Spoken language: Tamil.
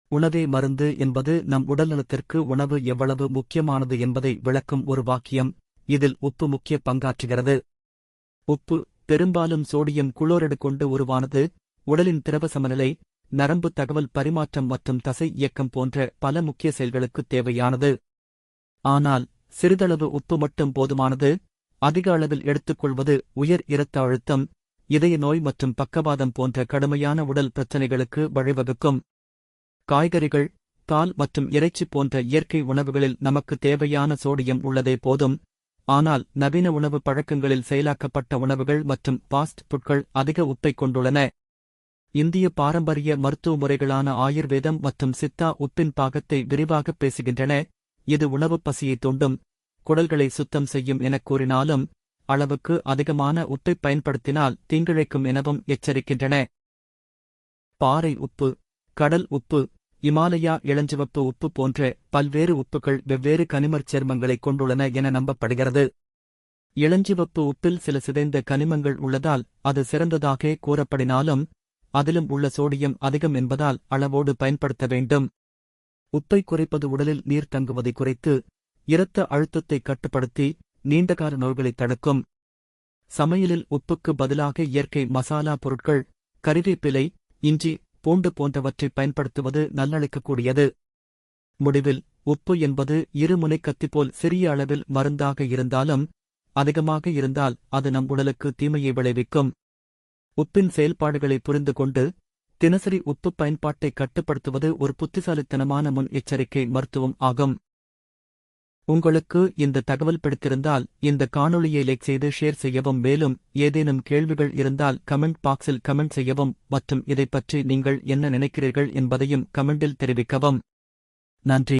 உணவே மருந்து என்பது நம் உடல்நலத்திற்கு உணவு எவ்வளவு முக்கியமானது என்பதை விளக்கும் ஒரு வாக்கியம். இதில் உப்பு முக்கிய பங்காற்றுகிறது. உப்பு பெரும்பாலும் சோடியம் குளோரைடு கொண்டு உருவானது. உடலின் திரவ சமநிலை, நரம்பு தகவல் பரிமாற்றம் மற்றும் தசை இயக்கம் போன்ற பல முக்கிய செயல்களுக்கு தேவையானது. ஆனால் சிறிதளவு உப்பு மட்டும் போதுமானது. அதிக அளவில் எடுத்துக்கொள்வது உயர் இரத்த அழுத்தம், இதய நோய் மற்றும் பக்கவாதம் போன்ற கடுமையான உடல் பிரச்சினைகளுக்கு வழிவகுக்கும். காய்கறிகள், பால் மற்றும் இறைச்சி போன்ற இயற்கை உணவுகளில் நமக்கு தேவையான சோடியம் உள்ளதே போதும். ஆனால் நவீன உணவு பழக்கங்களில் செயலாக்கப்பட்ட உணவுகள் மற்றும் பாஸ்ட் புட்கள் அதிக உப்பைக் கொண்டுள்ளன. இந்திய பாரம்பரிய மருத்துவ முறைகளான ஆயுர்வேதம் மற்றும் சித்தா உப்பின் பாகத்தை விரிவாகப் பேசுகின்றன. இது உணவு பசியை தூண்டும், குடல்களை சுத்தம் செய்யும் எனக் கூறினாலும், அளவுக்கு அதிகமான உப்பைப் பயன்படுத்தினால் தீங்கிழைக்கும் எனவும் எச்சரிக்கின்றன. பாறை உப்பு, கடல் உப்பு, இமாலயா இளஞ்சிவப்பு உப்பு போன்ற பல்வேறு உப்புகள் வெவ்வேறு கனிமச் சேர்மங்களைக் கொண்டுள்ளன என நம்பப்படுகிறது. இளஞ்சிவப்பு உப்பில் சில சிதைந்த கனிமங்கள் உள்ளதால் அது சிறந்ததாக கூறப்படினாலும், அதிலும் உள்ள சோடியம் அதிகம் என்பதால் அளவோடு பயன்படுத்த வேண்டும். உப்பை குறைப்பது உடலில் நீர் தங்குவதை குறைத்து, இரத்த அழுத்தத்தை கட்டுப்படுத்தி, நீண்டகால நோய்களைத் தடுக்கும். சமையலில் உப்புக்கு பதிலாக இயற்கை மசாலா பொருட்கள், கறிவேப்பிலை, இஞ்சி, பூண்டு போன்றவற்றை பயன்படுத்துவது நல்லளிக்கக்கூடியது. முடிவில், உப்பு என்பது இருமுனை கத்தி போல் சிறிய அளவில் மருந்தாக இருந்தாலும், அதிகமாக இருந்தால் அது நம் உடலுக்கு தீமையை விளைவிக்கும். உப்பின் செயல்பாடுகளை புரிந்து கொண்டு, தினசரி உப்பு பயன்பாட்டை கட்டுப்படுத்துவது ஒரு புத்திசாலித்தனமான முன் எச்சரிக்கை மருத்துவம் ஆகும். உங்களுக்கு இந்த தகவல் பிடித்திருந்தால் இந்த காணொளியை லைக் செய்து ஷேர் செய்யவும். மேலும் ஏதேனும் கேள்விகள் இருந்தால் கமெண்ட் பாக்ஸில் கமெண்ட் செய்யவும் மற்றும் இதைப்பற்றி நீங்கள் என்ன நினைக்கிறீர்கள் என்பதையும் கமெண்டில் தெரிவிக்கவும். நன்றி.